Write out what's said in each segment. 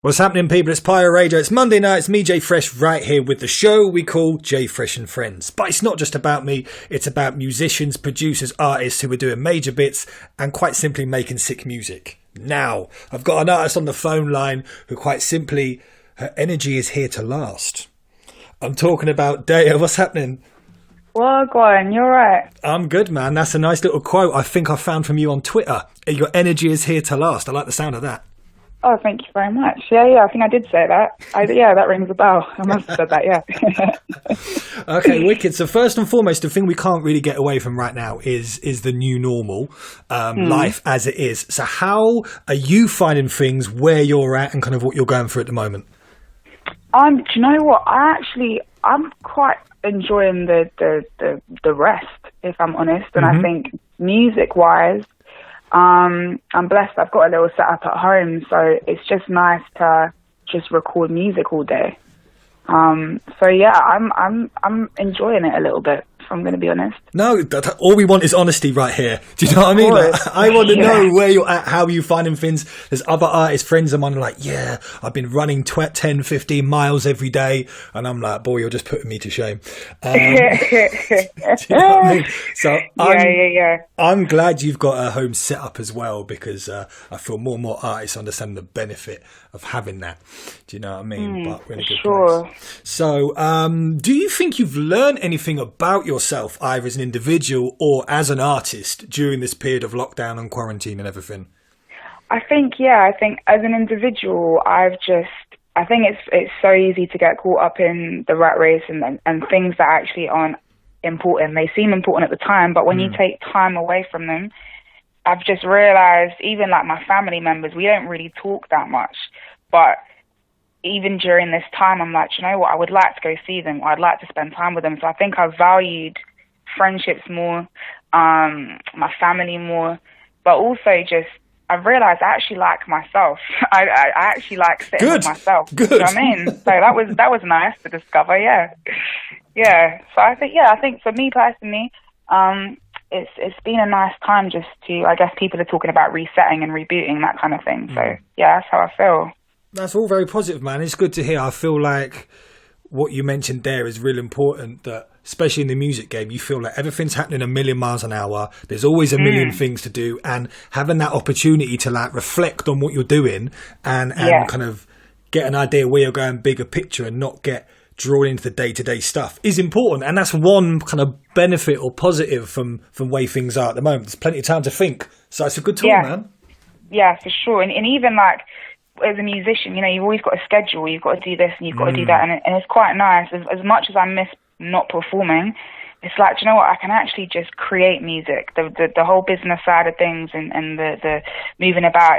What's happening, people? It's Pyro Radio. It's Monday night. It's me, Jay Fresh, right here with the show we call Jay Fresh and Friends. But it's not just about me. It's about musicians, producers, artists who are doing major bits and quite simply making sick music. Now, I've got an artist on the phone line who quite simply, her energy is here to last. I'm talking about DEYAH. What's happening? Well, go on. You're right. I'm good, man. That's a nice little quote I think I found from you on Twitter. Your energy is here to last. I like the sound of that. Oh, thank you very much. Yeah, I think I did say that. Yeah, that rings a bell. I must have said that, yeah. Okay, wicked. So first and foremost, the thing we can't really get away from right now is the new normal, life as it is. So how are you finding things where you're at and kind of what you're going through at the moment? Do you know what? I'm quite enjoying the rest, if I'm honest. And I think music-wise, I'm blessed. I've got a little setup at home, so it's just nice to just record music all day. So yeah, I'm enjoying it a little bit, if I'm going to be honest. No, all we want is honesty right here. Do you know what I mean? Like, I want to know where you're at, how you're finding things. There's other artists, friends of mine are like, yeah, I've been running 10, 15 miles every day. And I'm like, boy, you're just putting me to shame. Do you know what I mean? So I'm glad you've got a home set up as well, because I feel more and more artists understand the benefit of having that. Do you know what I mean? But we're in a good place. So do you think you've learned anything about yourself, either as an individual or as an artist, during this period of lockdown and quarantine and everything? I think as an individual, I think it's so easy to get caught up in the rat race and things that actually aren't important. They seem important at the time, but when you take time away from them, I've just realized, even like my family members, we don't really talk that much, but even during this time, I'm like, you know what, I would like to go see them, or I'd like to spend time with them. So I think I've valued friendships more, my family more, but also just, I've realised I actually like myself. I actually like sitting with myself. Good. You know what I mean? So that was nice to discover, yeah. So I think for me personally, it's been a nice time just to, I guess people are talking about resetting and rebooting, that kind of thing. So yeah, that's how I feel. That's all very positive, man. It's good to hear. I feel like what you mentioned there is really important, that especially in the music game, you feel like everything's happening a million miles an hour. There's always a million things to do, and having that opportunity to like reflect on what you're doing and kind of get an idea where you're going, bigger picture, and not get drawn into the day-to-day stuff is important. And that's one kind of benefit or positive from way things are at the moment. There's plenty of time to think. So it's a good tool, man. Yeah, for sure. And even like, as a musician, you know, you've always got a schedule. You've got to do this and you've got to do that, and it's quite nice. As much as I miss not performing, it's like, you know what, I can actually just create music. The whole business side of things and the moving about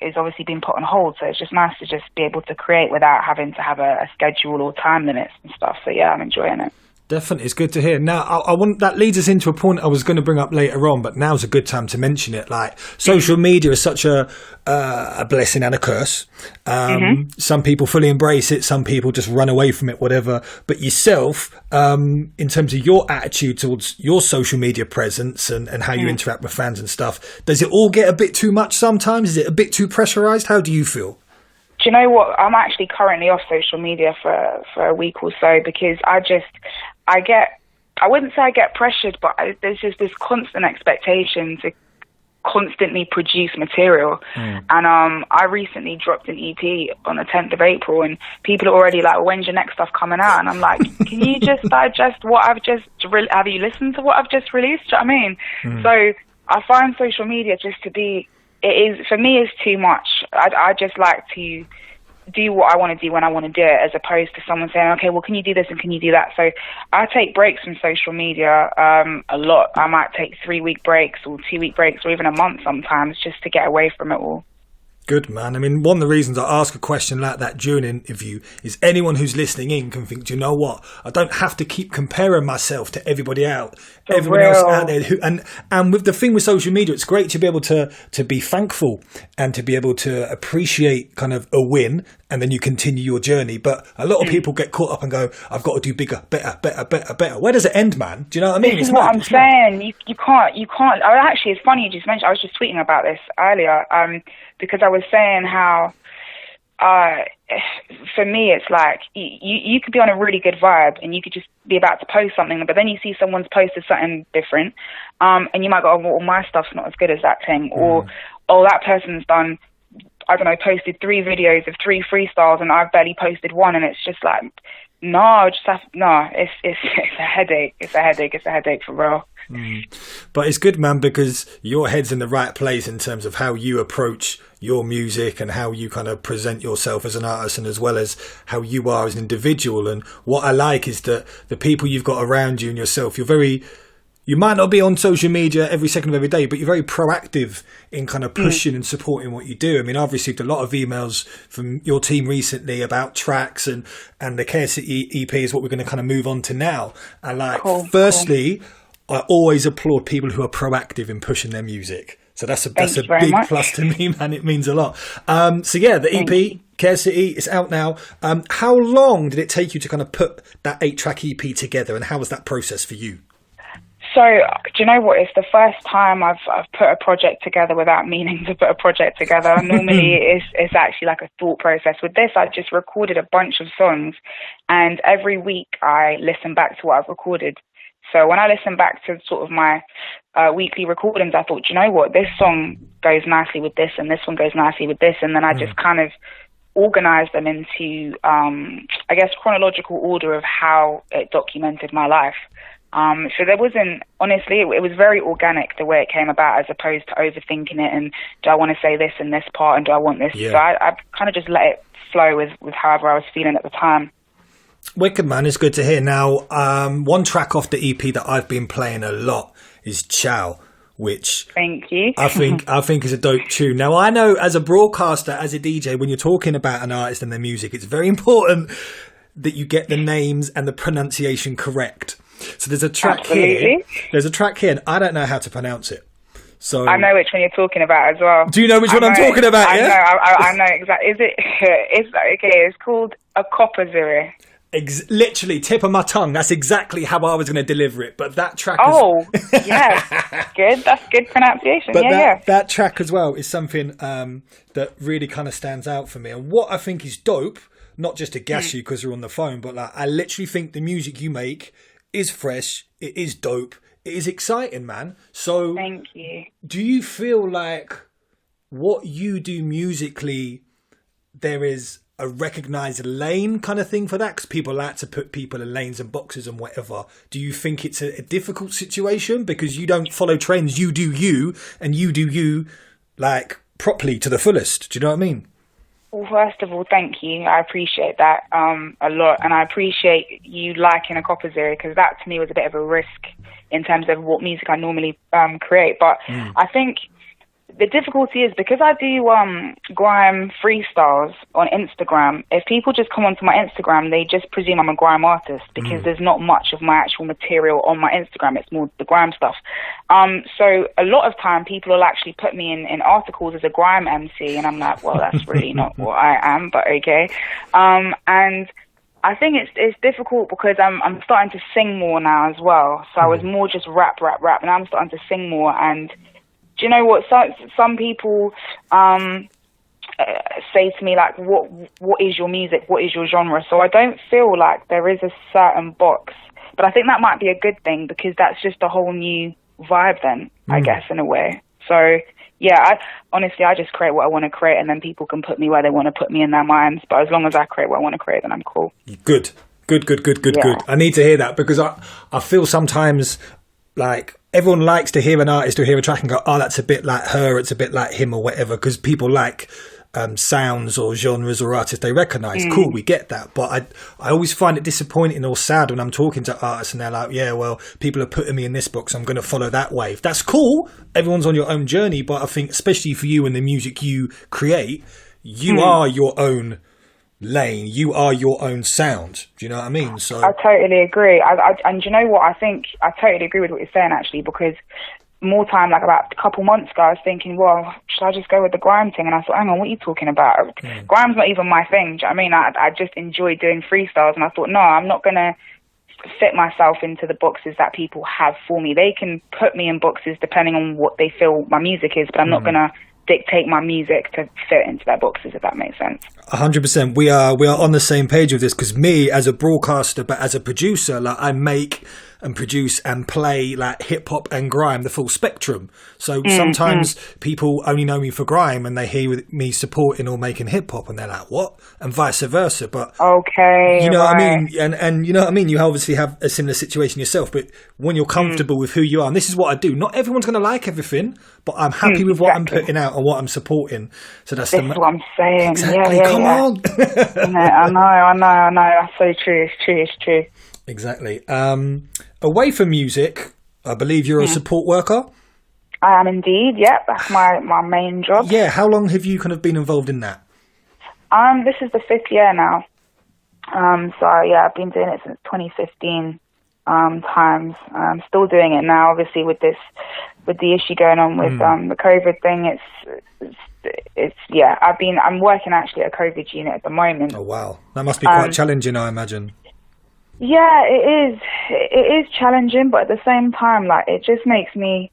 is obviously being put on hold. So it's just nice to just be able to create without having to have a schedule or time limits and stuff. So yeah, I'm enjoying it. Definitely, it's good to hear. Now, I want that leads us into a point I was going to bring up later on, but now's a good time to mention it. Like, social media is such a blessing and a curse. Some people fully embrace it, some people just run away from it, whatever. But yourself, in terms of your attitude towards your social media presence and how you interact with fans and stuff, does it all get a bit too much sometimes? Is it a bit too pressurized? How do you feel? Do you know what? I'm actually currently off social media for a week or so, because I wouldn't say I get pressured, but there's just this constant expectation to constantly produce material. And I recently dropped an EP on the 10th of April, and people are already like, when's your next stuff coming out? And I'm like, can you just digest what I've just, have you listened to what I've just released? Do you know what I mean? So I find social media just to be, for me, it's too much. I just like to do what I want to do when I want to do it, as opposed to someone saying, okay, well, can you do this and can you do that? So I take breaks from social media a lot. I might take 3-week breaks or 2-week breaks or even a month sometimes, just to get away from it all. Good, man. I mean, one of the reasons I ask a question like that during an interview is anyone who's listening in can think, do you know what? I don't have to keep comparing myself to everybody else out there. And with the thing with social media, it's great to be able to be thankful and to be able to appreciate kind of a win, and then you continue your journey. But a lot of people get caught up and go, I've got to do bigger, better. Where does it end, man? Do you know what I mean? This is what I'm saying. You can't. Actually, it's funny you just mentioned, I was just tweeting about this earlier, because I was saying how for me, it's like you could be on a really good vibe and you could just be about to post something, but then you see someone's posted something different, and you might go, oh, well, my stuff's not as good as that thing, or oh, that person's done, I don't know, posted 3 videos of 3 freestyles and I've barely posted one, and it's just like, it's a headache. It's a headache for real. But it's good, man, because your head's in the right place in terms of how you approach your music and how you kind of present yourself as an artist, and as well as how you are as an individual. And what I like is that the people you've got around you and yourself, you might not be on social media every second of every day, but you're very proactive in kind of pushing and supporting what you do. I mean, I've received a lot of emails from your team recently about tracks, and the Care City EP is what we're going to kind of move on to now. And firstly, I always applaud people who are proactive in pushing their music. So that's a big plus to me, man. It means a lot. So yeah, the EP, Care City, is out now. How long did it take you to kind of put that 8-track EP together, and how was that process for you? So, do you know what? It's the first time I've put a project together without meaning to put a project together. Normally, it's actually like a thought process. With this, I just recorded a bunch of songs, and every week I listen back to what I've recorded. So when I listen back to sort of my weekly recordings, I thought, do you know what? This song goes nicely with this, and this one goes nicely with this, and then I just kind of organized them into, I guess, chronological order of how it documented my life. So there wasn't, honestly, it was very organic the way it came about, as opposed to overthinking it and do I want to say this in this part and do I want this? Yeah. So I kind of just let it flow with however I was feeling at the time. Wicked, man. It's good to hear. Now, one track off the EP that I've been playing a lot is Ciao, which thank you. I think is a dope tune. Now, I know as a broadcaster, as a DJ, when you're talking about an artist and their music, it's very important that you get the names and the pronunciation correct. So there's a track here. There's a track here, and I don't know how to pronounce it. So I know which one you're talking about as well. Do you know which one I'm talking about? I know exactly. Is it? It's okay. It's called a copper zero. Literally, tip of my tongue. That's exactly how I was going to deliver it. But that track. Yes, good. That's good pronunciation. But that track as well is something that really kind of stands out for me. And what I think is dope, not just to gas you because you're on the phone, but like I literally think the music you make is fresh, it is dope, it is exciting, man. So thank you. Do you feel like what you do musically, there is a recognized lane kind of thing for that? Because people like to put people in lanes and boxes and whatever. Do you think it's a difficult situation because you don't follow trends, you do you, and you do you like properly to the fullest? Do you know what I mean? Well, first of all, thank you. I appreciate that a lot, and I appreciate you liking a copper zero, because that to me was a bit of a risk in terms of what music I normally create. But I think the difficulty is because I do grime freestyles on Instagram. If people just come onto my Instagram, they just presume I'm a grime artist because there's not much of my actual material on my Instagram. It's more the grime stuff. So a lot of time people will actually put me in articles as a grime MC, and I'm like, well, that's really not what I am, but okay. And I think it's difficult because I'm starting to sing more now as well. So I was more just rap, and I'm starting to sing more. And do you know what? Some people say to me, like, what is your music? What is your genre? So I don't feel like there is a certain box. But I think that might be a good thing because that's just a whole new vibe then, I guess, in a way. So, yeah, honestly, I just create what I want to create, and then people can put me where they want to put me in their minds. But as long as I create what I want to create, then I'm cool. Good. I need to hear that because I feel sometimes like everyone likes to hear an artist or hear a track and go, oh, that's a bit like her, it's a bit like him or whatever, because people like sounds or genres or artists they recognise. Cool, we get that. But I always find it disappointing or sad when I'm talking to artists and they're like, yeah, well, people are putting me in this box, I'm going to follow that wave. That's cool. Everyone's on your own journey. But I think especially for you and the music you create, you are your own lane, you are your own sound. Do you know what I mean? So I totally agree. And you know what? I think I totally agree with what you're saying, actually, because more time, like about a couple months ago, I was thinking, well, should I just go with the grime thing? And I thought, hang on, what are you talking about? Grime's not even my thing. Do you know what I mean? I just enjoy doing freestyles, and I thought, no, I'm not going to fit myself into the boxes that people have for me. They can put me in boxes depending on what they feel my music is, but I'm not going to dictate my music to fit into their boxes, if that makes sense. 100%. We are on the same page with this, because me as a broadcaster, but as a producer, like I make and produce and play like hip hop and grime, the full spectrum. So sometimes people only know me for grime and they hear me supporting or making hip hop and they're like, what? And vice versa. But okay, you know right. what I mean? And you know what I mean? You obviously have a similar situation yourself, but when you're comfortable with who you are, and this is what I do, not everyone's going to like everything, but I'm happy with what I'm putting out and what I'm supporting. So that's what I'm saying. Exactly. Yeah, Come on. I know. That's so true. It's true. Exactly. Away from music, I believe you're a support worker. I am indeed. Yep, that's my main job. Yeah. How long have you kind of been involved in that? This is the 5th year now. So yeah, I've been doing it since 2015. Times. I'm still doing it now. Obviously, with the issue going on with the COVID thing, it's yeah. I'm working actually at a COVID unit at the moment. Oh wow, that must be quite challenging, I imagine. Yeah, it is. It is challenging, but at the same time, like it just makes me.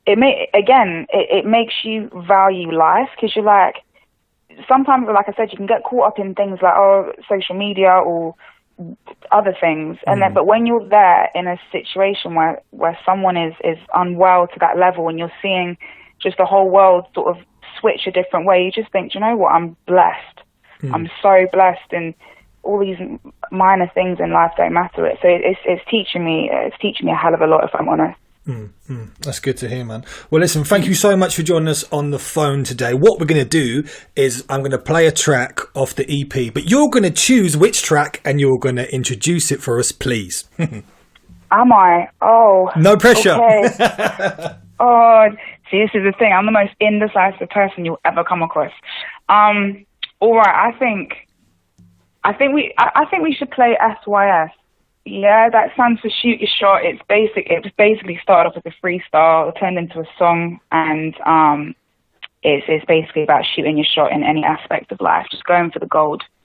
It makes you value life, because you're like, sometimes, like I said, you can get caught up in things like social media or other things, and then but when you're there in a situation where someone is unwell to that level, and you're seeing just the whole world sort of switch a different way, you just think, you know what, I'm blessed. I'm so blessed, and all these minor things in life don't matter. So it's teaching me a hell of a lot, if I'm honest. That's good to hear, man. Well, listen, thank you so much for joining us on the phone today. What we're going to do is I'm going to play a track off the EP, but you're going to choose which track and you're going to introduce it for us, please. Am I? Oh. No pressure. Okay. Oh, see, this is the thing. I'm the most indecisive person you'll ever come across. All right, I think we should play SYS. Yeah, that stands for Shoot Your Shot. It was basically started off as a freestyle, turned into a song, and it's basically about shooting your shot in any aspect of life, just going for the gold.